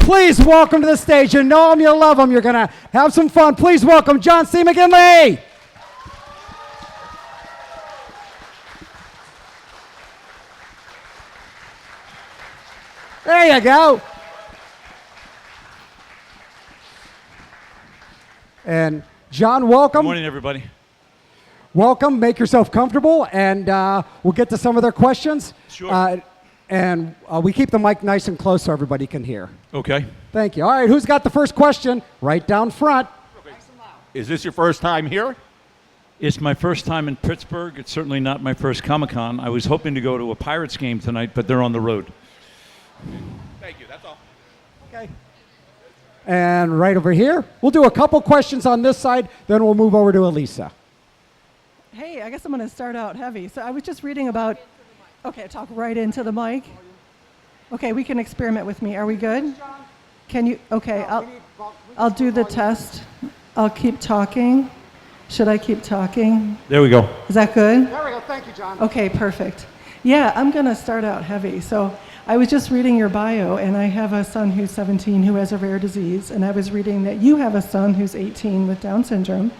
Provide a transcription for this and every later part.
please welcome to the stage. You know him, you love him. You're going to have some fun. Please welcome John C. McGinley. There you go. And John, welcome. Good morning, everybody. Welcome. Make yourself comfortable, and we'll get to some of their questions. Sure. We keep the mic nice and close so everybody can hear. Okay. Thank you. All right, who's got the first question? Right down front. Is this your first time here? It's my first time in Pittsburgh. It's certainly not my first Comic-Con. I was hoping to go to a Pirates game tonight, but they're on the road. Thank you, that's all. Okay. And right over here, we'll do a couple questions on this side, then we'll move over to Elisa. Hey, I guess I'm going to start out heavy. So I was just reading about... Okay, talk right into the mic. Okay, we can experiment with me. Are we good? Can you... Okay, I'll do the test. I'll keep talking. Should I keep talking? There we go. Is that good? There we go. Thank you, John. Okay, perfect. Yeah, I'm going to start out heavy. So I was just reading your bio, and I have a son who's 17 who has a rare disease, and I was reading that you have a son who's 18 with Down syndrome.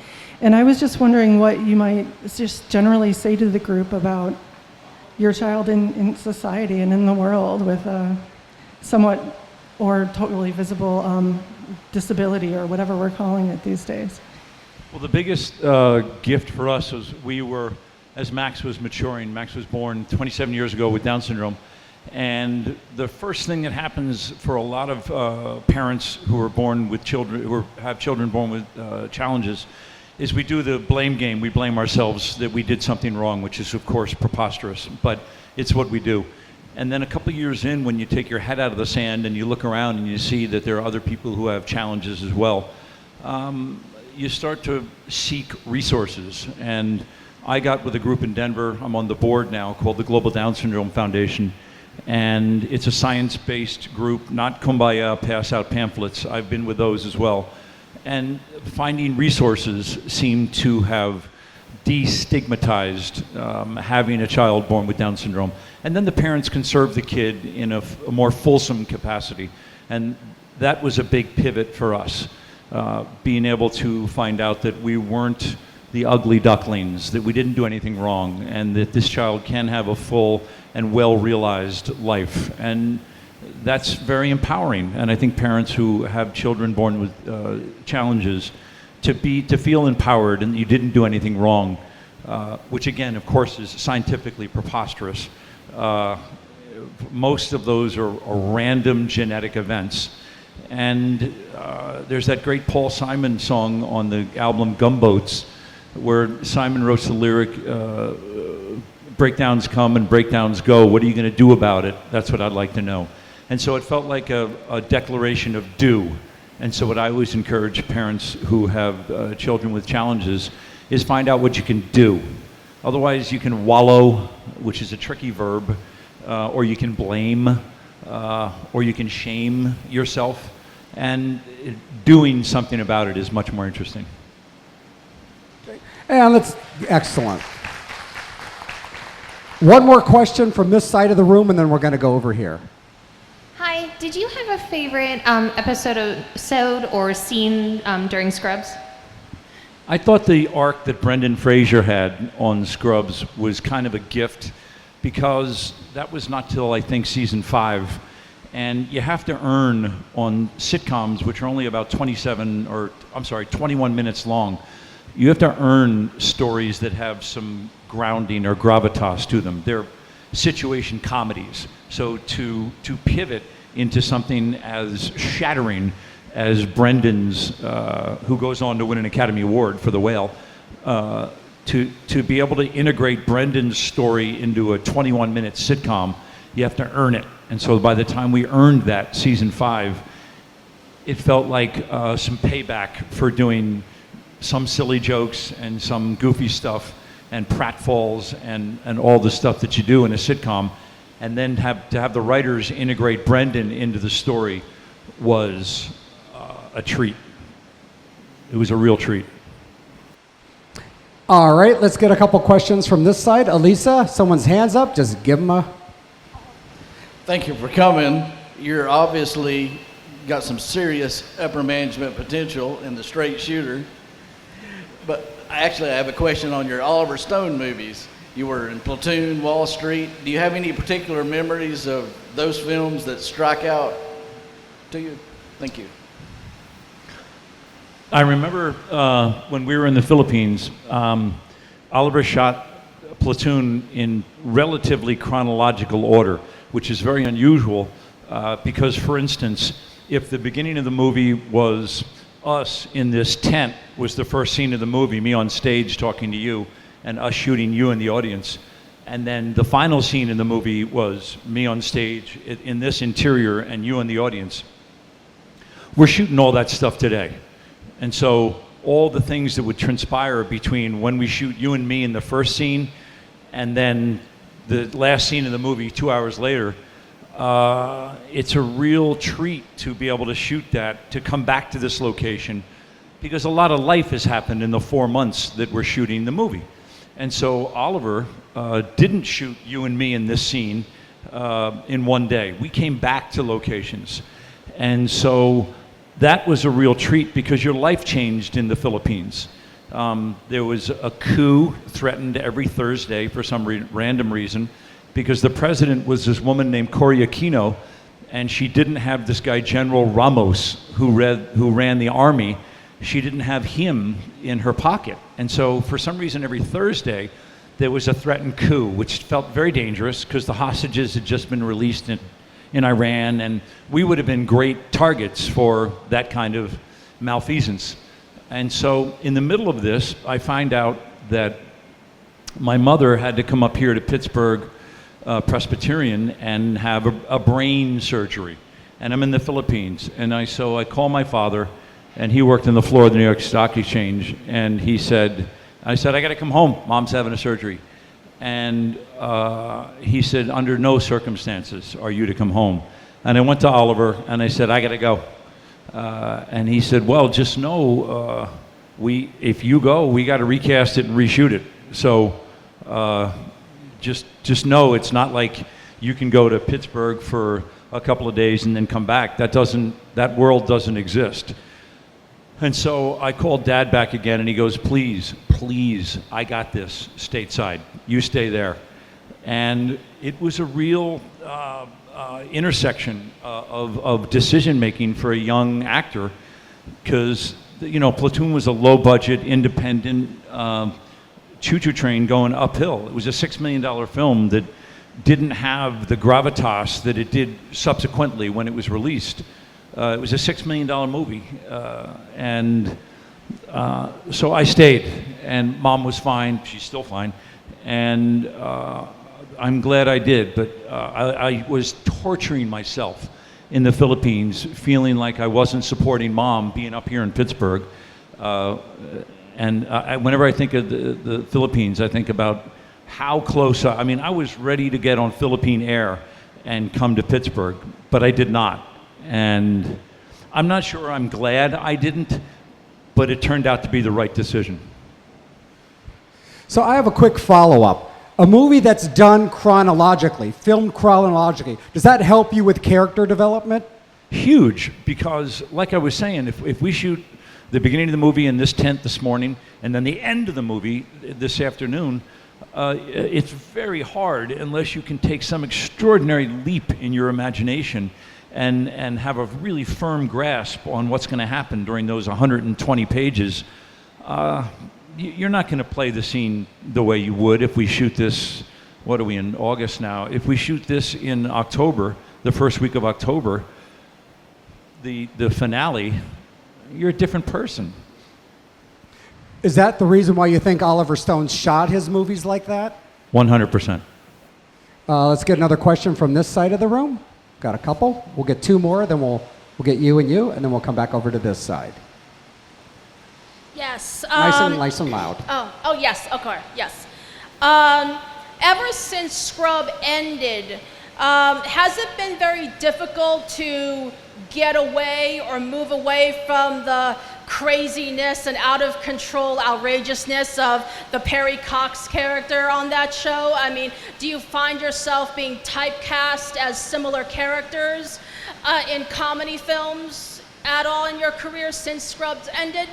And I was just wondering what you might just generally say to the group about your child in society and in the world with a somewhat or totally visible disability or whatever we're calling it these days. Well, the biggest gift for us was as Max was maturing, Max was born 27 years ago with Down syndrome. And the first thing that happens for a lot of parents who are born with children, who have children born with challenges, is we do the blame game. We blame ourselves that we did something wrong, which is, of course, preposterous, but it's what we do. And then a couple of years in, when you take your head out of the sand and you look around and you see that there are other people who have challenges as well, you start to seek resources. And I got with a group in Denver, I'm on the board now, called the Global Down Syndrome Foundation. And it's a science-based group, not kumbaya, pass out pamphlets. I've been with those as well. And finding resources seem to have destigmatized having a child born with Down syndrome. And then the parents can serve the kid in a more fulsome capacity. And that was a big pivot for us, being able to find out that we weren't the ugly ducklings, that we didn't do anything wrong, and that this child can have a full and well-realized life. And that's very empowering. And I think parents who have children born with challenges, to feel empowered and you didn't do anything wrong, which again, of course, is scientifically preposterous. Most of those are random genetic events. And there's that great Paul Simon song on the album Gumboats, where Simon wrote the lyric, breakdowns come and breakdowns go. What are you going to do about it? That's what I'd like to know. And so it felt like a declaration of do. And so what I always encourage parents who have children with challenges is find out what you can do. Otherwise you can wallow, which is a tricky verb, or you can blame, or you can shame yourself. And doing something about it is much more interesting. And that's excellent. One more question from this side of the room, and then we're going to go over here. Hi, did you have a favorite episode or scene during Scrubs? I thought the arc that Brendan Fraser had on Scrubs was kind of a gift, because that was not till I think season 5. And you have to earn on sitcoms, which are only about 21 minutes long. You have to earn stories that have some grounding or gravitas to them. They're situation comedies. So to pivot into something as shattering as Brendan's, who goes on to win an Academy Award for The Whale, to be able to integrate Brendan's story into a 21-minute sitcom, you have to earn it. And so by the time we earned that, season 5, it felt like some payback for doing some silly jokes and some goofy stuff and pratfalls and all the stuff that you do in a sitcom, and then to have the writers integrate Brendan into the story was a treat. It was a real treat. All right, let's get a couple questions from this side. Elisa, someone's hand's up. Just give them a... Thank you for coming. You're obviously got some serious upper management potential in the straight shooter. But actually, I have a question on your Oliver Stone movies. You were in Platoon, Wall Street. Do you have any particular memories of those films that strike out to you? Thank you. I remember when we were in the Philippines, Oliver shot Platoon in relatively chronological order, which is very unusual because, for instance, if the beginning of the movie was us in this tent was the first scene of the movie, me on stage talking to you, and us shooting you in the audience, and then the final scene in the movie was me on stage in this interior and you in the audience. We're shooting all that stuff today. And so all the things that would transpire between when we shoot you and me in the first scene and then the last scene of the movie 2 hours later, it's a real treat to be able to shoot that, to come back to this location, because a lot of life has happened in the 4 months that we're shooting the movie. And so Oliver didn't shoot you and me in this scene in one day. We came back to locations. And so that was a real treat because your life changed in the Philippines. There was a coup threatened every Thursday for some random reason because the president was this woman named Cory Aquino, and she didn't have this guy, General Ramos, who ran the army. She didn't have him in her pocket. And so for some reason every Thursday there was a threatened coup, which felt very dangerous because the hostages had just been released in Iran, and we would have been great targets for that kind of malfeasance. And so in the middle of this, I find out that my mother had to come up here to Pittsburgh Presbyterian and have a brain surgery. And I'm in the Philippines. And so I call my father, and he worked on the floor of the New York Stock Exchange, and I said, I got to come home. Mom's having a surgery. And he said, under no circumstances are you to come home. And I went to Oliver, and I said, I got to go. And he said, well, just know, if you go, we got to recast it and reshoot it. So just know it's not like you can go to Pittsburgh for a couple of days and then come back. That world doesn't exist. And so I called Dad back again, and he goes, please, I got this stateside. You stay there. And it was a real intersection of decision-making for a young actor because, Platoon was a low-budget, independent choo-choo train going uphill. It was a $6 million film that didn't have the gravitas that it did subsequently when it was released. It was a $6 million movie, and so I stayed, and Mom was fine. She's still fine, and I'm glad I did, but I was torturing myself in the Philippines, feeling like I wasn't supporting Mom being up here in Pittsburgh, and whenever I think of the Philippines, I think about how close, I was ready to get on Philippine Air and come to Pittsburgh, but I did not. And I'm not sure I'm glad I didn't, but it turned out to be the right decision. So I have a quick follow-up. A movie that's done chronologically, filmed chronologically, does that help you with character development? Huge, because like I was saying, if we shoot the beginning of the movie in this tent this morning, and then the end of the movie this afternoon, it's very hard unless you can take some extraordinary leap in your imagination and have a really firm grasp on what's going to happen during those 120 pages. You're not going to play the scene the way you would if we shoot this, what are we in August now? If we shoot this in October, the first week of October, the finale, you're a different person. Is that the reason why you think Oliver Stone shot his movies like that? 100%. Let's get another question from this side of the room. Got a couple. We'll get two more, then we'll get you, and then we'll come back over to this side. Yes. Nice and loud. Oh, yes, of course, yes. Ever since Scrub ended, has it been very difficult to get away or move away from the craziness and out of control outrageousness of the Perry Cox character on that show? I mean, do you find yourself being typecast as similar characters in comedy films at all in your career since Scrubs ended?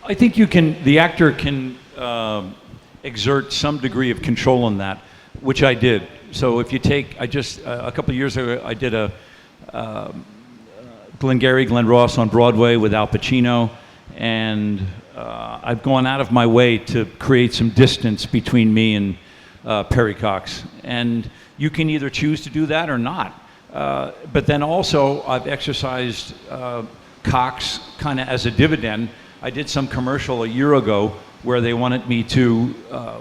I think the actor can exert some degree of control on that, which I did. So if you take, a couple of years ago, I did a Glengarry Glen Ross on Broadway with Al Pacino, and I've gone out of my way to create some distance between me and Perry Cox. And you can either choose to do that or not. But then also, I've exercised Cox kind of as a dividend. I did some commercial a year ago where they wanted me to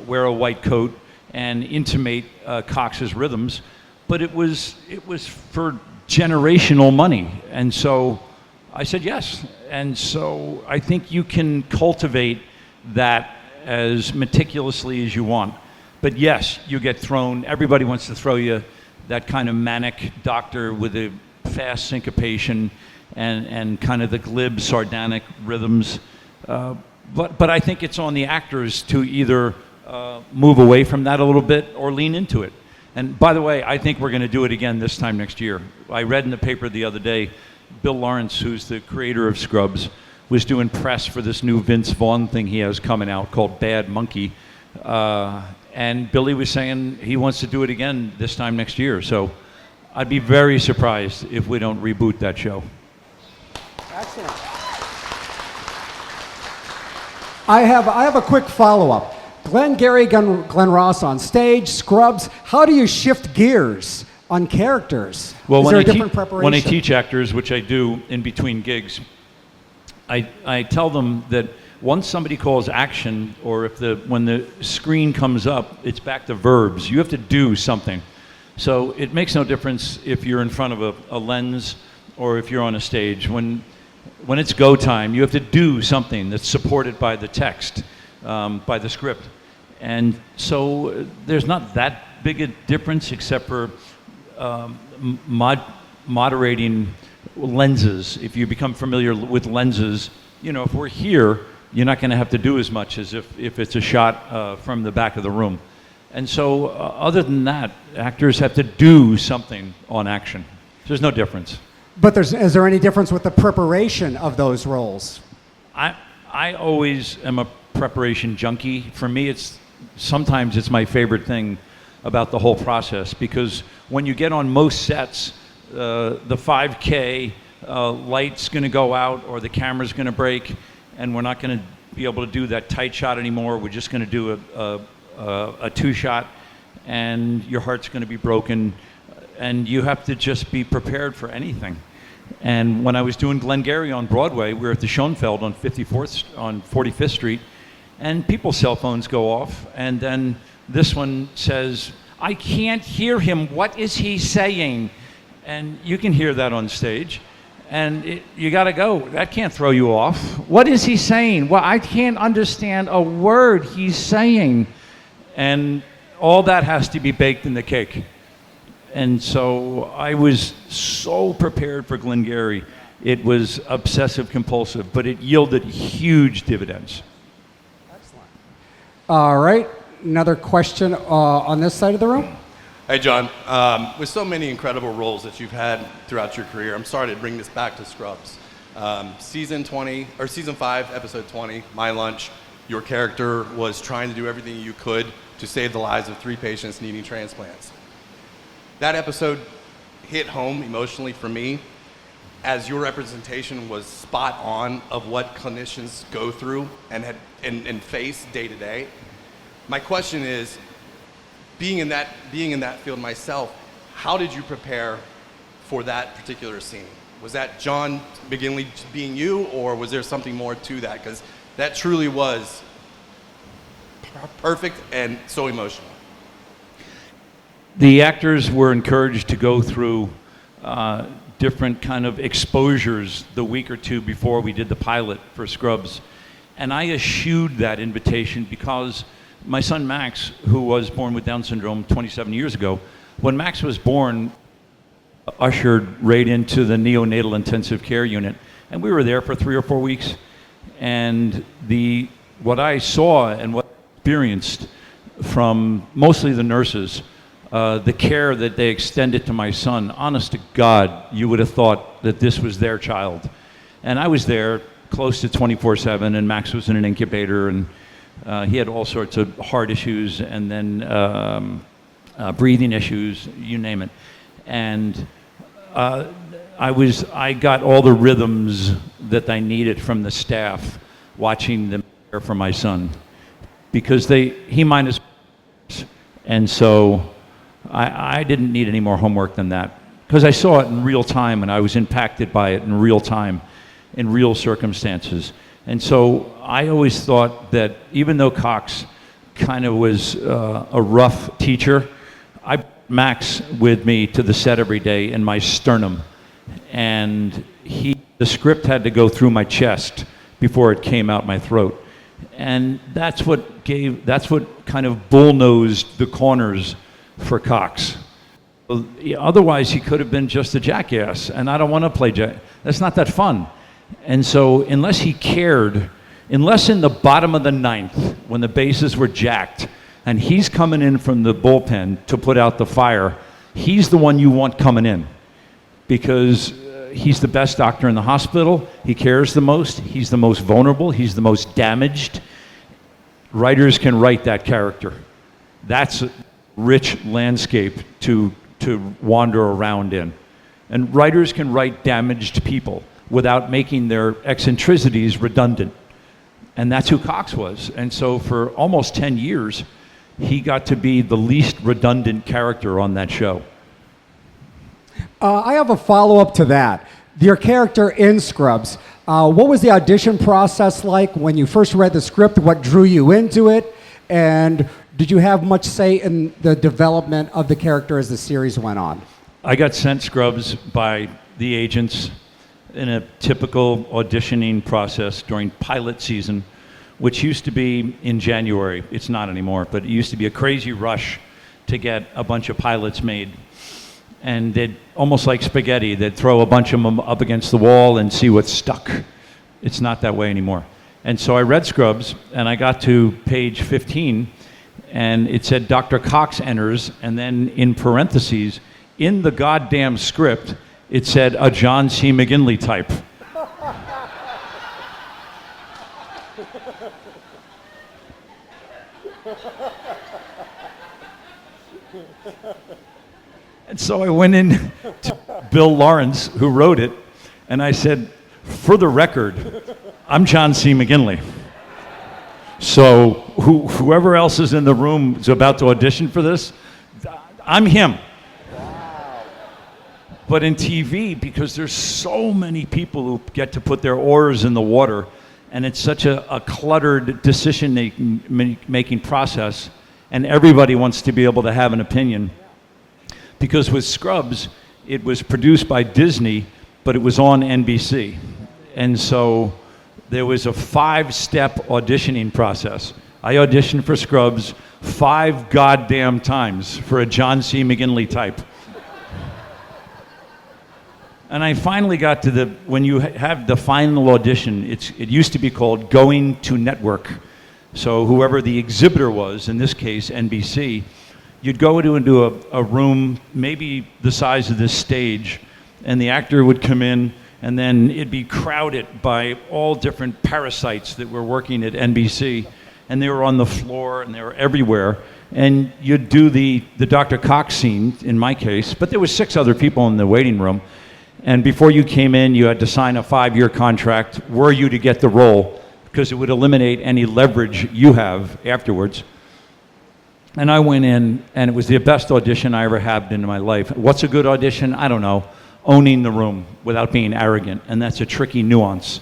wear a white coat and intimate Cox's rhythms, but it was for generational money, and so I said yes. And so I think you can cultivate that as meticulously as you want. But yes, you get thrown. Everybody wants to throw you that kind of manic doctor with a fast syncopation and kind of the glib, sardonic rhythms. But I think it's on the actors to either move away from that a little bit or lean into it. And by the way, I think we're going to do it again this time next year. I read in the paper the other day, Bill Lawrence, who's the creator of Scrubs, was doing press for this new Vince Vaughn thing he has coming out called Bad Monkey. And Billy was saying he wants to do it again this time next year. So I'd be very surprised if we don't reboot that show. Excellent. I have a quick follow-up. Glengarry Glen Ross on stage, Scrubs. How do you shift gears on characters? Well, Is when there I a different preparation? when I teach actors, which I do in between gigs, I tell them that once somebody calls action, or when the screen comes up, it's back to verbs. You have to do something. So it makes no difference if you're in front of a lens or if you're on a stage. When it's go time, you have to do something that's supported by the text, by the script. And so there's not that big a difference except for moderating lenses. If you become familiar with lenses, if we're here, you're not going to have to do as much as if it's a shot from the back of the room. And so other than that, actors have to do something on action. There's no difference. But is there any difference with the preparation of those roles? I always am a preparation junkie. For me, sometimes it's my favorite thing about the whole process, because when you get on most sets, the 5K light's going to go out or the camera's going to break, and we're not going to be able to do that tight shot anymore. We're just going to do a two-shot, and your heart's going to be broken, and you have to just be prepared for anything. And when I was doing Glengarry on Broadway, we were at the Schoenfeld on 45th Street, and people's cell phones go off, and then this one says, "I can't hear him. What is he saying?" And you can hear that on stage, and you got to go. That can't throw you off. What is he saying? Well, I can't understand a word he's saying. And all that has to be baked in the cake. And so I was so prepared for Glengarry. It was obsessive compulsive, but it yielded huge dividends. Excellent. All right, another question on this side of the room. Hey, John. With so many incredible roles that you've had throughout your career, I'm sorry to bring this back to Scrubs. Season 5, episode 20, My Lunch, your character was trying to do everything you could to save the lives of 3 patients needing transplants. That episode hit home emotionally for me, as your representation was spot on of what clinicians go through and face day to day. My question is, being in that field myself, how did you prepare for that particular scene? Was that John McGinley being you, or was there something more to that? Because that truly was perfect and so emotional. The actors were encouraged to go through different kind of exposures the week or two before we did the pilot for Scrubs. And I eschewed that invitation because my son Max, who was born with Down syndrome 27 years ago, when Max was born, ushered right into the neonatal intensive care unit. And we were there for 3 or 4 weeks. And what I saw and what I experienced from mostly the nurses, the care that they extended to my son, honest to God, you would have thought that this was their child. And I was there close to 24/7, and Max was in an incubator, and he had all sorts of heart issues, and then breathing issues, you name it. And I got all the rhythms that I needed from the staff watching them care for my son, because he minus, and so I didn't need any more homework than that, because I saw it in real time and I was impacted by it in real time, in real circumstances. And so I always thought that even though Cox kind of was a rough teacher, I brought Max with me to the set every day in my sternum, and the script had to go through my chest before it came out my throat. And that's what kind of bullnosed the corners for Cox. Otherwise, he could have been just a jackass, and I don't want to play that's not that fun. And so unless he cared, unless in the bottom of the ninth, when the bases were jacked, and he's coming in from the bullpen to put out the fire, he's the one you want coming in, because he's the best doctor in the hospital, he cares the most, he's the most vulnerable, he's the most damaged. Writers can write that character. That's a rich landscape to wander around in. And writers can write damaged people without making their eccentricities redundant. And that's who Cox was. And so for almost 10 years, he got to be the least redundant character on that show. I have a follow-up to that. Your character in Scrubs, what was the audition process like when you first read the script? What drew you into it? And did you have much say in the development of the character as the series went on? I got sent Scrubs by the agents in a typical auditioning process during pilot season, which used to be in January. It's not anymore, but it used to be a crazy rush to get a bunch of pilots made. And they'd, almost like spaghetti, they'd throw a bunch of them up against the wall and see what stuck. It's not that way anymore. And so I read Scrubs, and I got to page 15, and it said Dr. Cox enters, and then in parentheses, in the goddamn script, it said a John C. McGinley type. And so I went in to Bill Lawrence, who wrote it, and I said, for the record, I'm John C. McGinley. So whoever else is in the room is about to audition for this, I'm him. Wow. But in TV, because there's so many people who get to put their oars in the water, and it's such a cluttered decision-making process, and everybody wants to be able to have an opinion. Because with Scrubs, it was produced by Disney, but it was on NBC. And so there was a 5-step auditioning process. I auditioned for Scrubs 5 goddamn times for a John C. McGinley type. And I finally got to when you have the final audition, it used to be called going to network. So whoever the exhibitor was, in this case NBC, you'd go into a room maybe the size of this stage, and the actor would come in, and then it'd be crowded by all different parasites that were working at NBC, and they were on the floor, and they were everywhere. And you'd do the Dr. Cox scene, in my case, but there was 6 other people in the waiting room. And before you came in, you had to sign a 5-year contract, were you to get the role, because it would eliminate any leverage you have afterwards. And I went in, and it was the best audition I ever had in my life. What's a good audition? I don't know. Owning the room without being arrogant, and that's a tricky nuance.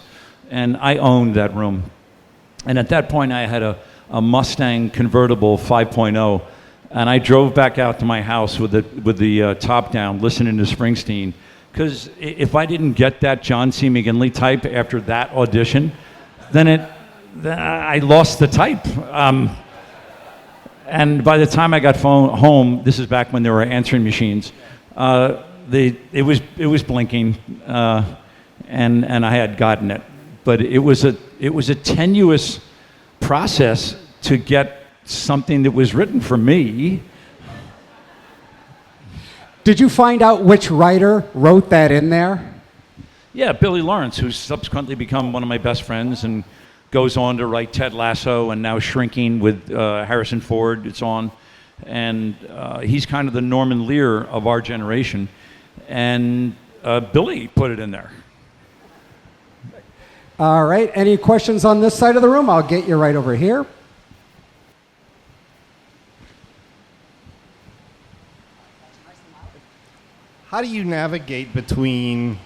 And I owned that room. And at that point, I had a Mustang convertible 5.0, and I drove back out to my house with the top down, listening to Springsteen. Because if I didn't get that John C. McGinley type after that audition, then I lost the type. And by the time I got home, this is back when there were answering machines, it was blinking, and I had gotten it. but it was a tenuous process to get something that was written for me. Did you find out which writer wrote that in there? Yeah, Billy Lawrence, who's subsequently become one of my best friends and goes on to write Ted Lasso and now Shrinking with Harrison Ford. It's on. And he's kind of the Norman Lear of our generation. And Billy put it in there. All right. Any questions on this side of the room? I'll get you right over here. How do you navigate between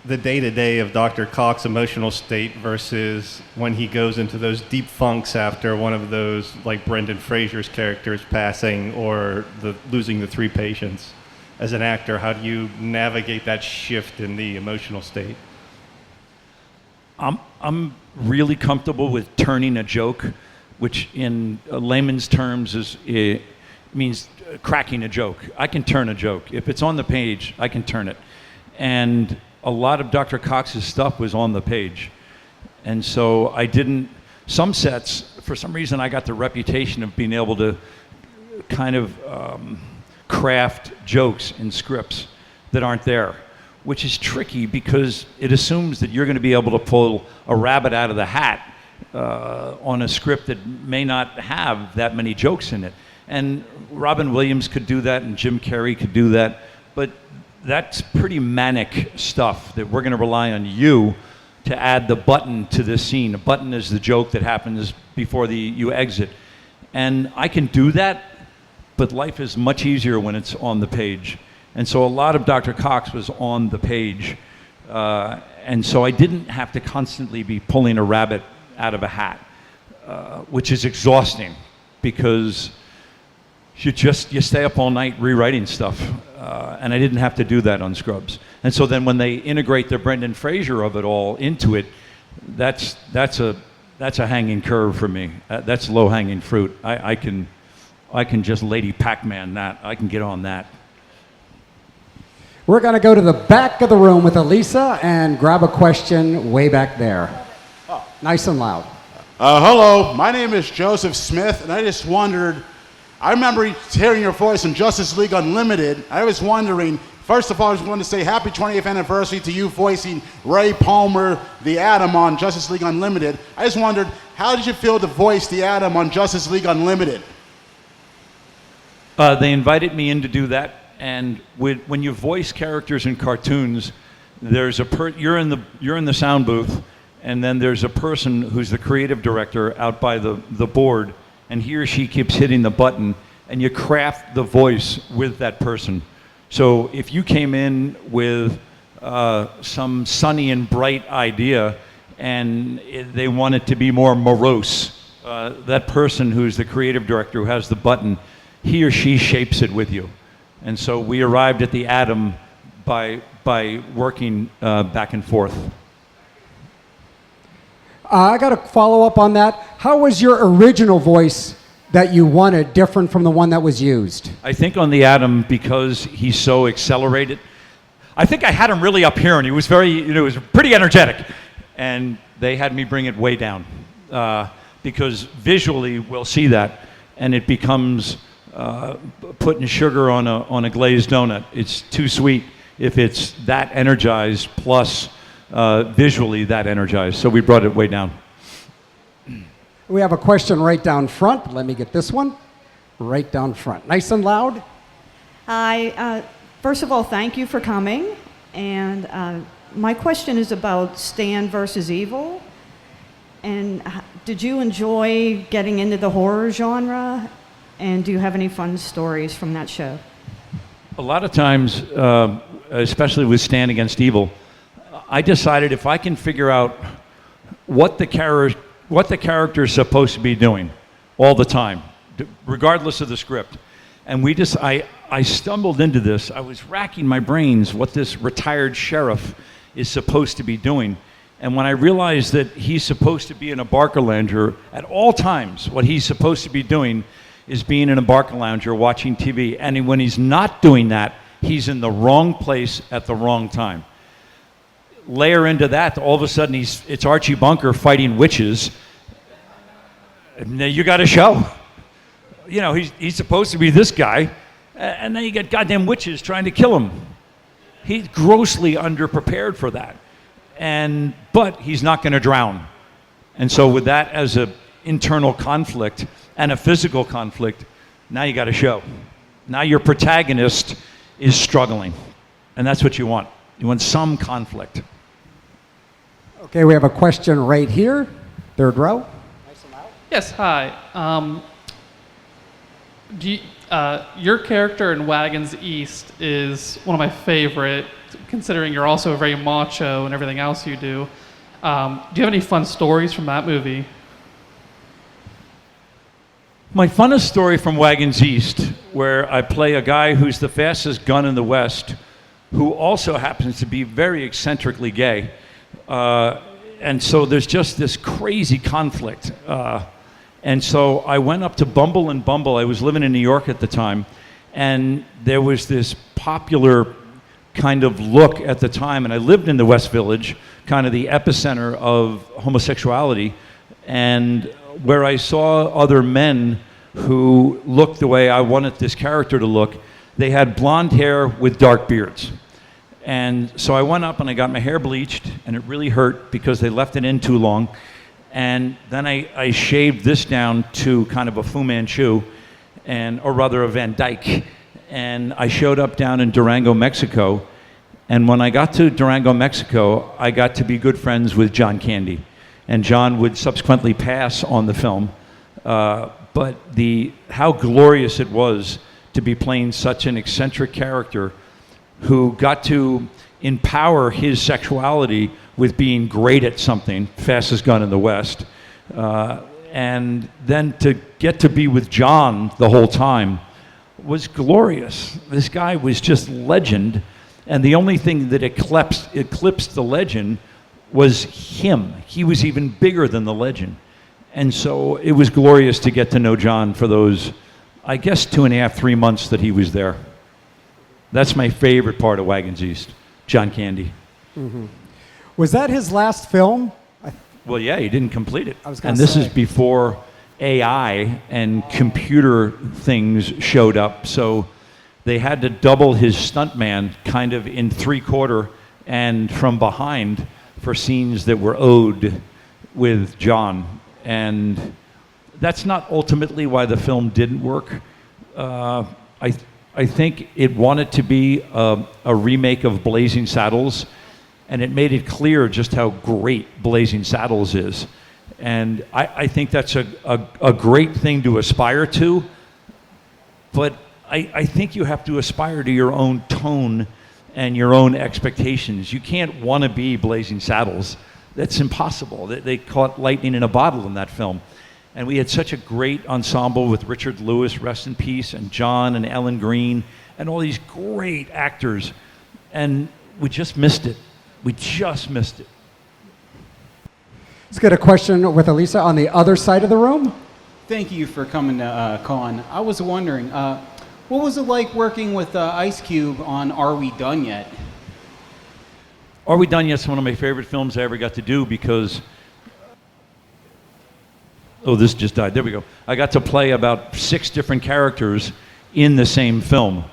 the day-to-day of Dr. Cox's emotional state versus when he goes into those deep funks after one of those, like Brendan Fraser's characters passing or losing the 3 patients? As an actor, how do you navigate that shift in the emotional state? I'm really comfortable with turning a joke, which in layman's terms means cracking a joke. I can turn a joke. If it's on the page, I can turn it. And a lot of Dr. Cox's stuff was on the page. And so some sets, for some reason, I got the reputation of being able to kind of craft jokes in scripts that aren't there, which is tricky because it assumes that you're going to be able to pull a rabbit out of the hat on a script that may not have that many jokes in it. And Robin Williams could do that, and Jim Carrey could do that, but that's pretty manic stuff that we're going to rely on you to add the button to this scene. A button is the joke that happens before you exit. And I can do that, but life is much easier when it's on the page. And so a lot of Dr. Cox was on the page. And so I didn't have to constantly be pulling a rabbit out of a hat, which is exhausting because you stay up all night rewriting stuff. And I didn't have to do that on Scrubs. And so then when they integrate the Brendan Fraser of it all into it, that's a hanging curve for me. That's low hanging fruit. I can just Lady Pac-Man that. I can get on that. We're going to go to the back of the room with Elisa and grab a question way back there. Nice and loud. Hello, my name is Joseph Smith, and I just wondered, I remember hearing your voice in Justice League Unlimited. I was wondering, first of all, I just wanted to say happy 20th anniversary to you voicing Ray Palmer, the Atom, on Justice League Unlimited. I just wondered, how did you feel to voice the Atom on Justice League Unlimited? They invited me in to do that, and when you voice characters in cartoons, there's you're in the sound booth, and then there's a person who's the creative director out by the board, and he or she keeps hitting the button, and you craft the voice with that person. So if you came in with some sunny and bright idea, and they want it to be more morose, that person who's the creative director who has the button, he or she shapes it with you. And so we arrived at the Atom by working back and forth. I got to follow up on that. How was your original voice that you wanted different from the one that was used? I think on the Atom, because he's so accelerated, I think I had him really up here, and he was he was pretty energetic. And they had me bring it way down because visually we'll see that, and it becomes putting sugar on a glazed donut. It's too sweet if it's that energized plus visually that energized. So we brought it way down. We have a question right down front. Let me get this one. Right down front. Nice and loud. First of all, thank you for coming. And my question is about Stan versus Evil. And did you enjoy getting into the horror genre? And do you have any fun stories from that show? A lot of times, especially with Stan against Evil, I decided if I can figure out what the character is supposed to be doing all the time, regardless of the script. And I stumbled into this. I was racking my brains what this retired sheriff is supposed to be doing. And when I realized that he's supposed to be in a Barker Lounger at all times, what he's supposed to be doing is being in a Barker Lounger watching TV. And when he's not doing that, he's in the wrong place at the wrong time. layer into that, all of a sudden it's Archie Bunker fighting witches. And then you got a show. You know, he's supposed to be this guy, and then you get goddamn witches trying to kill him. He's grossly underprepared for that. But he's not going to drown. And so with that as an internal conflict and a physical conflict, now you got a show. Now your protagonist is struggling. And that's what you want. You want some conflict. Okay, we have a question right here, third row. Yes, hi. Your character in Wagons East is one of my favorite, considering you're also very macho and everything else you do. Do you have any fun stories from that movie? My funnest story from Wagons East, where I play a guy who's the fastest gun in the West, who also happens to be very eccentrically gay. And so there's just this crazy conflict. And so I went up to Bumble and Bumble. I was living in New York at the time. And there was this popular kind of look at the time. And I lived in the West Village, kind of the epicenter of homosexuality. And where I saw other men who looked the way I wanted this character to look, they had blonde hair with dark beards. And so I went up and I got my hair bleached, and it really hurt because they left it in too long. And then I shaved this down to kind of a Fu Manchu, or rather a Van Dyke. And I showed up down in Durango, Mexico. And when I got to Durango, Mexico, I got to be good friends with John Candy. And John would subsequently pass on the film. But how glorious it was to be playing such an eccentric character who got to empower his sexuality with being great at something, fastest gun in the West, and then to get to be with John the whole time was glorious. This guy was just legend, and the only thing that eclipsed the legend was him. He was even bigger than the legend. And so it was glorious to get to know John for those, I guess, 2.5, 3 months that he was there. That's my favorite part of Wagons East, John Candy. Mm-hmm. Was that his last film? Well, yeah, he didn't complete it. And this is before AI and computer things showed up. So they had to double his stuntman kind of in 3/4 and from behind for scenes that were owed with John. And that's not ultimately why the film didn't work. I think it wanted to be a remake of Blazing Saddles, and it made it clear just how great Blazing Saddles is. And I think that's a great thing to aspire to, but I think you have to aspire to your own tone and your own expectations. You can't want to be Blazing Saddles. That's impossible. They caught lightning in a bottle in that film. And we had such a great ensemble with Richard Lewis, rest in peace, and John and Ellen Green, and all these great actors. And we just missed it. We just missed it. Let's get a question with Elisa on the other side of the room. Thank you for coming to Con. I was wondering, what was it like working with Ice Cube on Are We Done Yet? Are We Done Yet's one of my favorite films I ever got to do because... Oh, this just died. There we go. I got to play about 6 different characters in the same film.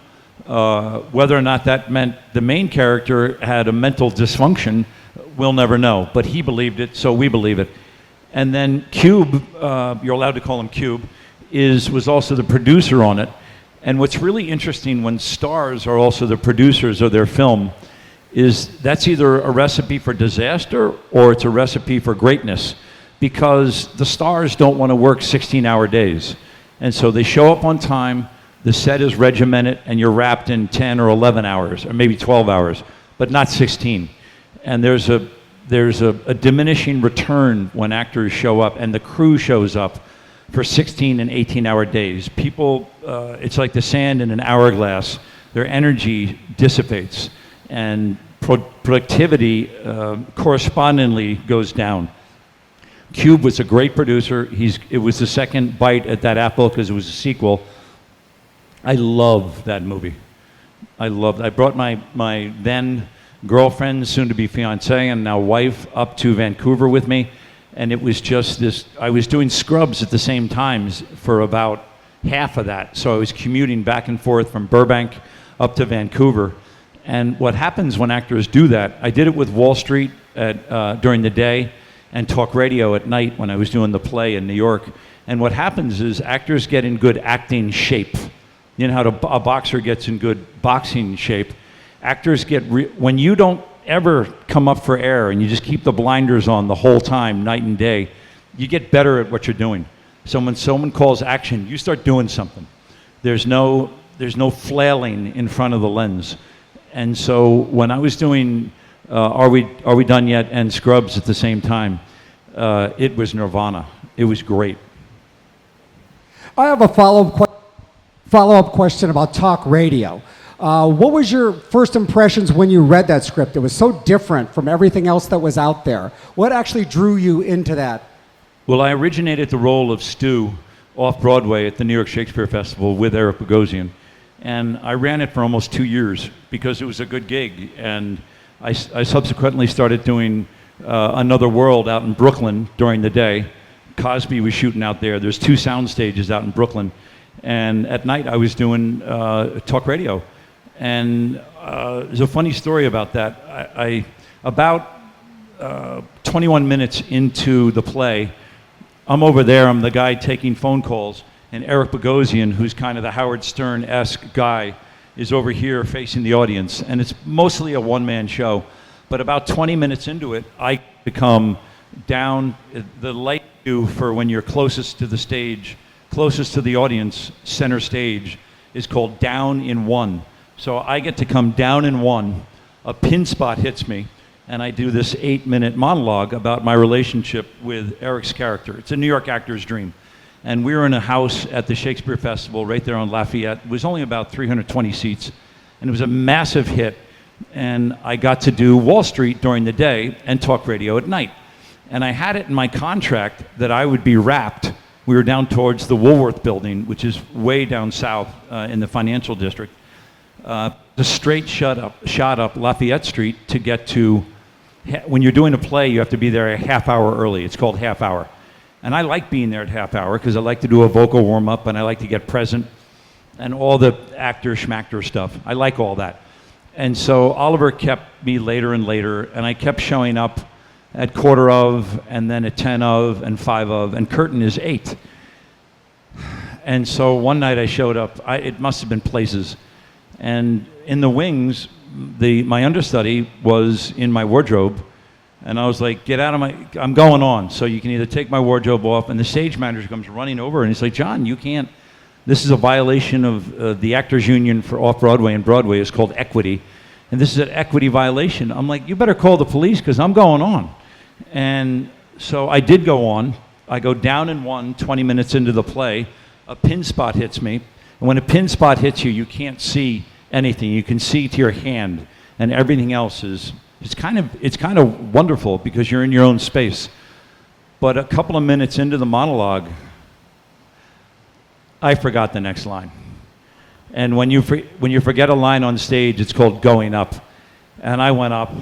Whether or not that meant the main character had a mental dysfunction, we'll never know. But he believed it, so we believe it. And then Cube, you're allowed to call him Cube, was also the producer on it. And what's really interesting when stars are also the producers of their film is that's either a recipe for disaster or it's a recipe for greatness. Because the stars don't want to work 16-hour days. And so they show up on time, the set is regimented, and you're wrapped in 10 or 11 hours, or maybe 12 hours, but not 16. And there's a diminishing return when actors show up and the crew shows up for 16 and 18-hour days. People, it's like the sand in an hourglass. Their energy dissipates, and productivity correspondingly goes down. Cube was a great producer. It was the second bite at that apple because it was a sequel. I love that movie. I brought my then girlfriend, soon to be fiance, and now wife up to Vancouver with me. And it was just this, I was doing Scrubs at the same times for about half of that. So I was commuting back and forth from Burbank up to Vancouver. And what happens when actors do that, I did it with Wall Street during the day and talk radio at night when I was doing the play in New York. And what happens is actors get in good acting shape. You know how a boxer gets in good boxing shape. Actors get, when you don't ever come up for air and you just keep the blinders on the whole time, night and day, you get better at what you're doing. So when someone calls action, you start doing something. There's no flailing in front of the lens. And so when I was doing Are We Done Yet and Scrubs at the same time, it was nirvana. It was great. I have a follow-up question about talk radio. What was your first impressions when you read that script? It was so different from everything else that was out there. What actually drew you into that? Well, I originated the role of Stu off-Broadway at the New York Shakespeare Festival with Eric Bogosian. And I ran it for almost 2 years because it was a good gig. And I subsequently started doing Another World out in Brooklyn during the day. Cosby was shooting out there. There's 2 sound stages out in Brooklyn. And at night I was doing talk radio. And there's a funny story about that. About 21 minutes into the play, I'm over there, I'm the guy taking phone calls, and Eric Bogosian, who's kind of the Howard Stern-esque guy, is over here facing the audience. And it's mostly a one-man show. But about 20 minutes into it, I become down, the light view for when you're closest to the stage, closest to the audience, center stage, is called down in one. So I get to come down in one, a pin spot hits me, and I do this 8-minute monologue about my relationship with Eric's character. It's a New York actor's dream. And we were in a house at the Shakespeare Festival right there on Lafayette. It was only about 320 seats, and it was a massive hit. And I got to do Wall Street during the day and talk radio at night. And I had it in my contract that I would be wrapped. We were down towards the Woolworth building, which is way down south in the financial district. The straight shot up Lafayette Street to get to, when you're doing a play, you have to be there a half hour early. It's called half hour. And I like being there at half hour because I like to do a vocal warm up and I like to get present and all the actor schmactor stuff. I like all that. And so Oliver kept me later and later, and I kept showing up at 1:15 and then at 10:00 and 5:00, and curtain is 8. And so one night I showed up, it must have been Places, and in the wings, my understudy was in my wardrobe, and I was like, get out of I'm going on, so you can either take my wardrobe off, and the stage manager comes running over, and he's like, John, you can't, this is a violation of the Actors Union for Off-Broadway and Broadway is called equity, and this is an equity violation. I'm like, you better call the police because I'm going on. And so I did go on. I go down in one, 20 minutes into the play, a pin spot hits me, and when a pin spot hits you, you can't see anything. You can see to your hand, and everything else is, it's kind of wonderful because you're in your own space. But a couple of minutes into the monologue, I forgot the next line. And when you forget a line on stage, it's called going up. And I went up,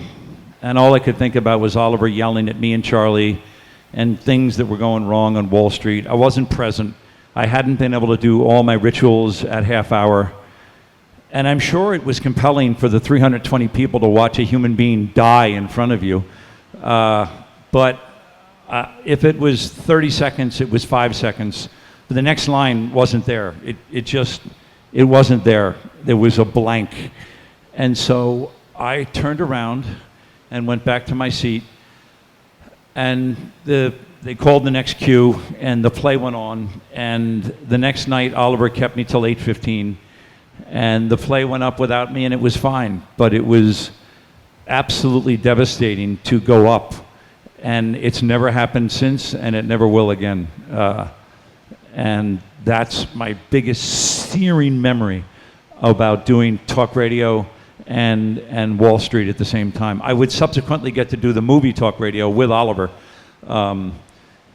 and all I could think about was Oliver yelling at me and Charlie and things that were going wrong on Wall Street. I wasn't present. I hadn't been able to do all my rituals at half hour. And I'm sure it was compelling for the 320 people to watch a human being die in front of you. But if it was 30 seconds, it was 5 seconds. But the next line wasn't there. It wasn't there. There was a blank. And so I turned around and went back to my seat. And they called the next cue, and the play went on. And the next night, Oliver kept me till 8:15. And the play went up without me, and it was fine. But it was absolutely devastating to go up. And it's never happened since, and it never will again. And that's my biggest searing memory about doing talk radio and Wall Street at the same time. I would subsequently get to do the movie talk radio with Oliver,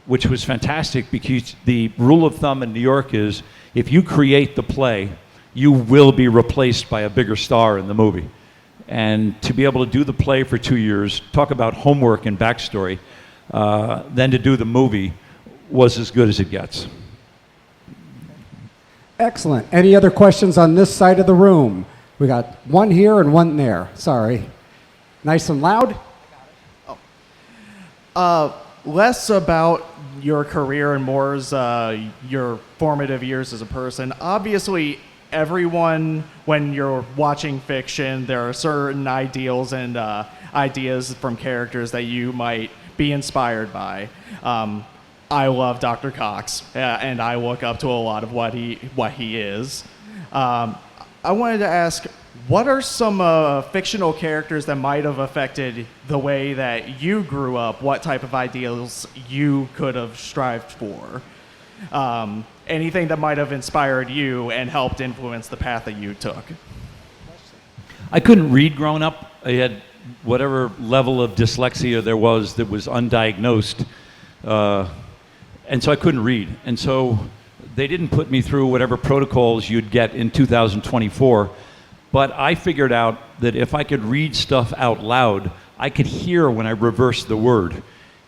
which was fantastic because the rule of thumb in New York is if you create the play, you will be replaced by a bigger star in the movie. And to be able to do the play for 2 years, talk about homework and backstory, then to do the movie was as good as it gets. Excellent. Any other questions on this side of the room? We got one here and one there. Sorry. Nice and loud. Less about your career and more as your formative years as a person. Obviously, everyone, when you're watching fiction, there are certain ideals and ideas from characters that you might be inspired by. I love Dr. Cox, and I look up to a lot of what he is. I wanted to ask, what are some fictional characters that might have affected the way that you grew up? What type of ideals you could have strived for? Anything that might have inspired you and helped influence the path that you took? I couldn't read growing up. I had whatever level of dyslexia there was that was undiagnosed. And so I couldn't read. And so they didn't put me through whatever protocols you'd get in 2024. But I figured out that if I could read stuff out loud, I could hear when I reversed the word.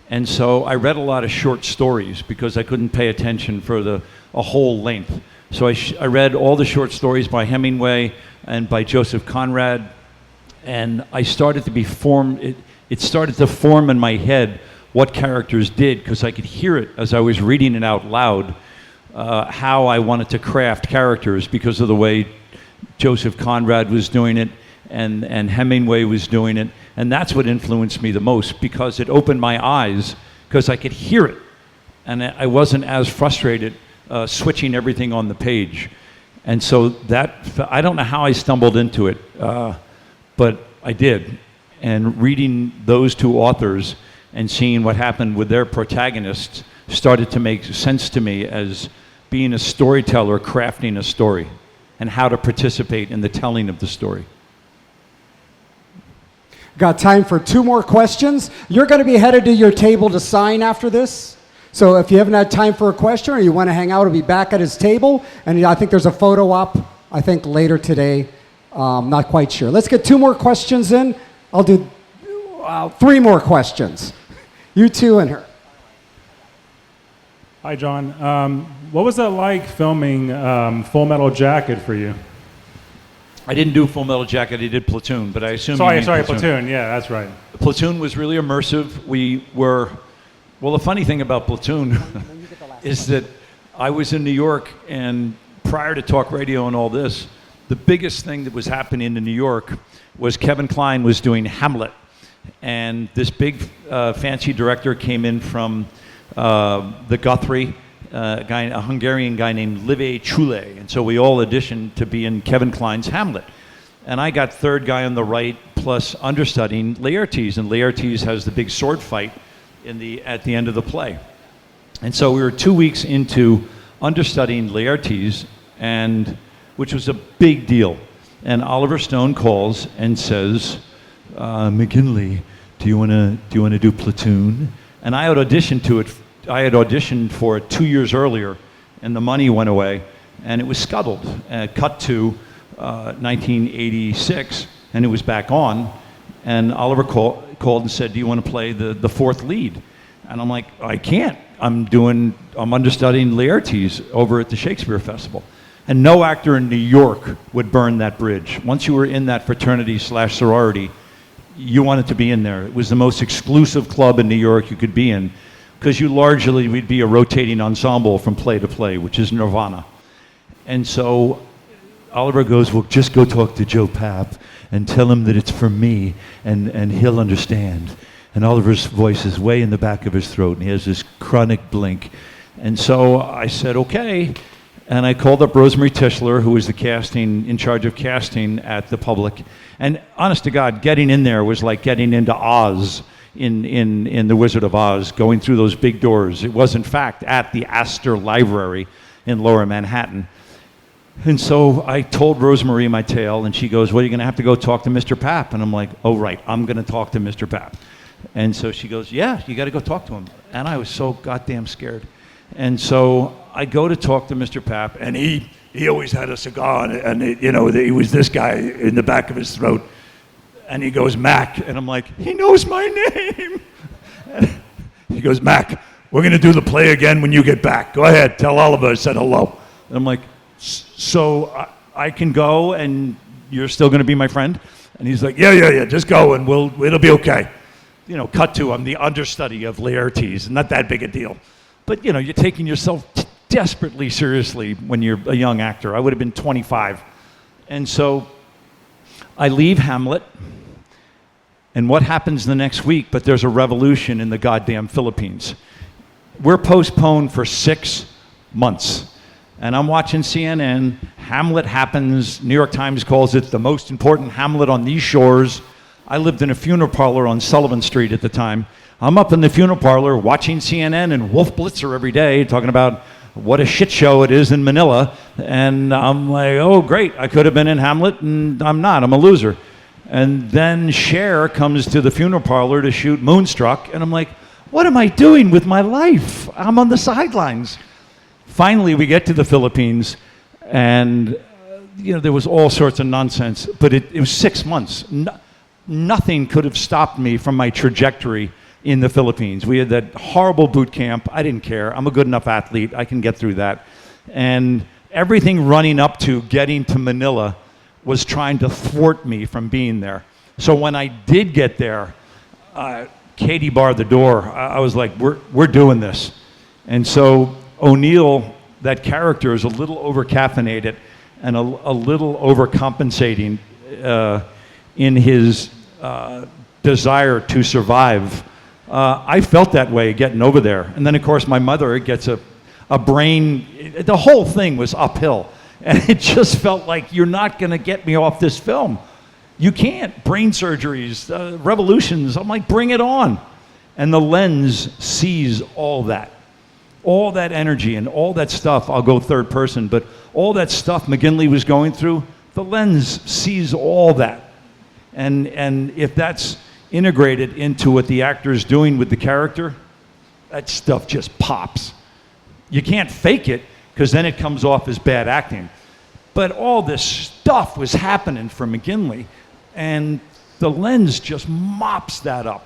And so I read a lot of short stories because I couldn't pay attention for a whole length. So I read all the short stories by Hemingway and by Joseph Conrad. And I started to be formed, it started to form in my head what characters did because I could hear it as I was reading it out loud, how I wanted to craft characters because of the way Joseph Conrad was doing it and Hemingway was doing it. And that's what influenced me the most because it opened my eyes because I could hear it. And I wasn't as frustrated switching everything on the page. And so I don't know how I stumbled into it, but I did. And reading those two authors and seeing what happened with their protagonists started to make sense to me as being a storyteller, crafting a story, and how to participate in the telling of the story. Got time for 2 more questions. You're going to be headed to your table to sign after this. So if you haven't had time for a question or you want to hang out, he'll be back at his table. And I think there's a photo op, I think, later today. Not quite sure. Let's get 2 more questions in. I'll do 3 more questions. You two and her. Hi, John. What was it like filming Full Metal Jacket for you? I didn't do Full Metal Jacket, I did Platoon, but I assume Sorry, Platoon. Yeah, that's right. Platoon was really immersive. Well, the funny thing about Platoon is that I was in New York, and prior to talk radio and all this, the biggest thing that was happening in New York was Kevin Kline was doing Hamlet. And this big fancy director came in from the Guthrie, a Hungarian guy named Live Chule. And so we all auditioned to be in Kevin Kline's Hamlet. And I got third guy on the right, plus understudying Laertes. And Laertes has the big sword fight at the end of the play. And so we were 2 weeks into understudying Laertes, which was a big deal. And Oliver Stone calls and says, McGinley, do you want to do Platoon? And I had auditioned for it 2 years earlier, and the money went away, and it was scuttled. Cut to 1986, and it was back on. And Oliver called and said, "Do you want to play the fourth lead?" And I'm like, "I can't. I'm understudying Laertes over at the Shakespeare Festival." And no actor in New York would burn that bridge. Once you were in that fraternity/sorority, you wanted to be in there. It was the most exclusive club in New York you could be in, because we'd be a rotating ensemble from play to play, which is Nirvana. And so Oliver goes, "Well, just go talk to Joe Papp and tell him that it's for me, and he'll understand." And Oliver's voice is way in the back of his throat, and he has this chronic blink. And so I said, okay. And I called up Rosemary Tischler, who was in charge of casting at the Public. And honest to God, getting in there was like getting into Oz in The Wizard of Oz, going through those big doors. It was, in fact, at the Astor Library in Lower Manhattan. And so I told Rosemary my tale, and she goes, "Well, you're going to have to go talk to Mr. Papp." And I'm like, "Oh, right, I'm going to talk to Mr. Papp." And so she goes, "Yeah, you got to go talk to him." And I was so goddamn scared. And so I go to talk to Mr. Papp, and he always had a cigar, and he was this guy in the back of his throat. And he goes, Mac. And I'm like, he knows my name. And he goes, Mac, we're going to do the play again when you get back. Go ahead, tell Oliver I said hello. And I'm like, so I can go and you're still going to be my friend? And he's like, yeah, just go and it'll be okay. You know, cut to I'm the understudy of Laertes, not that big a deal. But, you know, you're taking yourself desperately seriously when you're a young actor. I would have been 25. And so I leave Hamlet, and what happens the next week? But there's a revolution in the goddamn Philippines. We're postponed for 6 months. And I'm watching CNN. Hamlet happens. New York Times calls it the most important Hamlet on these shores. I lived in a funeral parlor on Sullivan Street at the time. I'm up in the funeral parlor watching CNN and Wolf Blitzer every day, talking about what a shit show it is in Manila. And I'm like, oh, great. I could have been in Hamlet, and I'm not. I'm a loser. And then Cher comes to the funeral parlor to shoot Moonstruck. And I'm like, what am I doing with my life? I'm on the sidelines. Finally, we get to the Philippines, and there was all sorts of nonsense. But it was 6 months. Nothing could have stopped me from my trajectory in the Philippines. We had that horrible boot camp. I didn't care. I'm a good enough athlete. I can get through that. And everything running up to getting to Manila was trying to thwart me from being there. So when I did get there, Katie barred the door. I was like, we're doing this. And so O'Neill, that character, is a little over-caffeinated and a little overcompensating in his desire to survive. I felt that way getting over there. And then, of course, my mother gets a brain. The whole thing was uphill. And it just felt like, you're not going to get me off this film. You can't. Brain surgeries, revolutions. I'm like, bring it on. And the lens sees all that energy and all that stuff. I'll go third person, but all that stuff McGinley was going through, the lens sees all that. And if that's integrated into what the actor is doing with the character, that stuff just pops. You can't fake it, because then it comes off as bad acting. But all this stuff was happening for McGinley, and the lens just mops that up.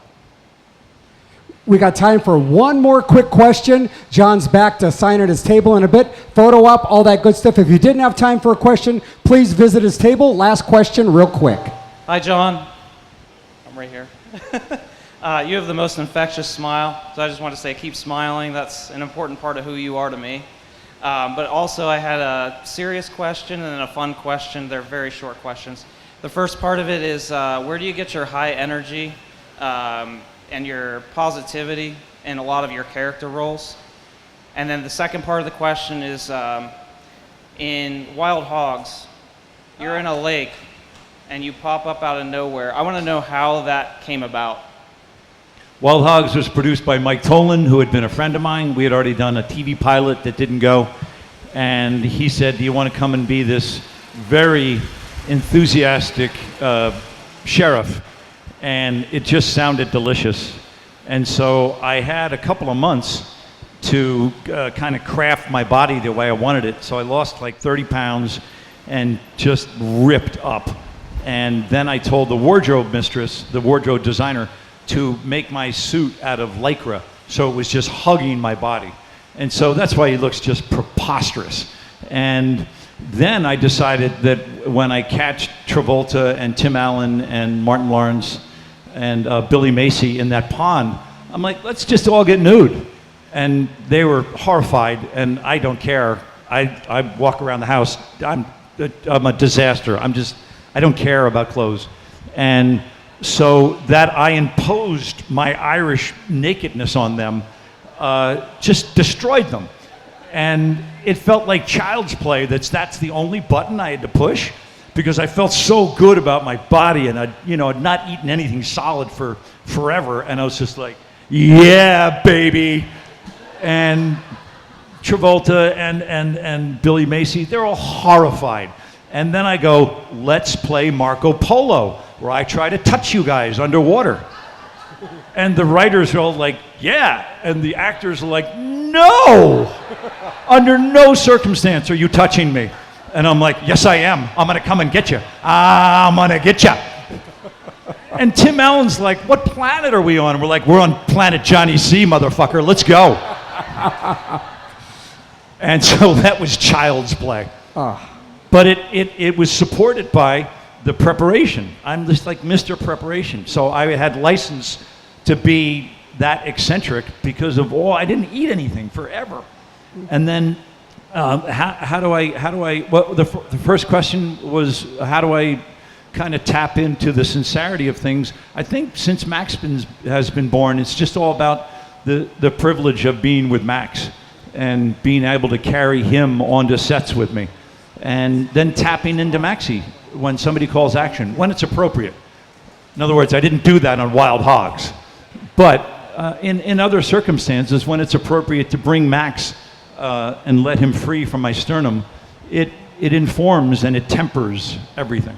We got time for one more quick question. John's back to sign at his table in a bit. Photo op, all that good stuff. If you didn't have time for a question, please visit his table. Last question, real quick. Hi, John. I'm right here. You have the most infectious smile, so I just want to say keep smiling. That's an important part of who you are to me. But also, I had a serious question and then a fun question. They're very short questions. The first part of it is, where do you get your high energy and your positivity in a lot of your character roles? And then the second part of the question is, in Wild Hogs, you're in a lake and you pop up out of nowhere. I want to know how that came about. Wild Hogs was produced by Mike Tolan, who had been a friend of mine. We had already done a TV pilot that didn't go. And he said, do you want to come and be this very enthusiastic sheriff? And it just sounded delicious. And so I had a couple of months to kind of craft my body the way I wanted it. So I lost like 30 pounds and just ripped up. And then I told the wardrobe mistress, the wardrobe designer, to make my suit out of Lycra. So it was just hugging my body. And so that's why he looks just preposterous. And then I decided that when I catch Travolta and Tim Allen and Martin Lawrence and Billy Macy in that pond, I'm like, let's just all get nude. And they were horrified, and I don't care. I walk around the house. I'm a disaster. I don't care about clothes. And so that I imposed my Irish nakedness on them, just destroyed them. And it felt like child's play. That's the only button I had to push, because I felt so good about my body, and I'd not eaten anything solid for forever. And I was just like, yeah, baby. And Travolta and Billy Macy, they're all horrified. And then I go, let's play Marco Polo, where I try to touch you guys underwater. And the writers are all like, yeah. And the actors are like, no! Under no circumstance are you touching me. And I'm like, yes, I am. I'm going to come and get you. I'm going to get you. And Tim Allen's like, what planet are we on? And we're like, we're on planet Johnny C, motherfucker. Let's go. And so that was child's play. But it was supported by the preparation. I'm just like Mr. Preparation. So I had license to be that eccentric because of, I didn't eat anything forever. And then how do I, well, the first question was, how do I kind of tap into the sincerity of things? I think since Max has been born, it's just all about the privilege of being with Max and being able to carry him onto sets with me. And then tapping into Maxie when somebody calls action, when it's appropriate. In other words, I didn't do that on Wild Hogs. But in other circumstances, when it's appropriate to bring Max and let him free from my sternum, it informs and it tempers everything.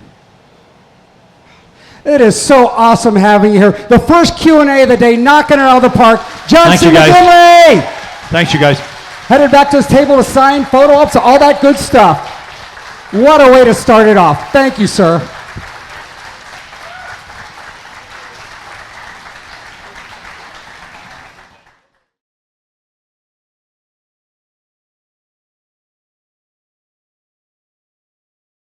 It is so awesome having you here. The first Q&A of the day, knocking it out of the park. Johnson McGinley! Thanks, you guys. Headed back to his table to sign, photo ops, all that good stuff. What a way to start it off. Thank you, sir.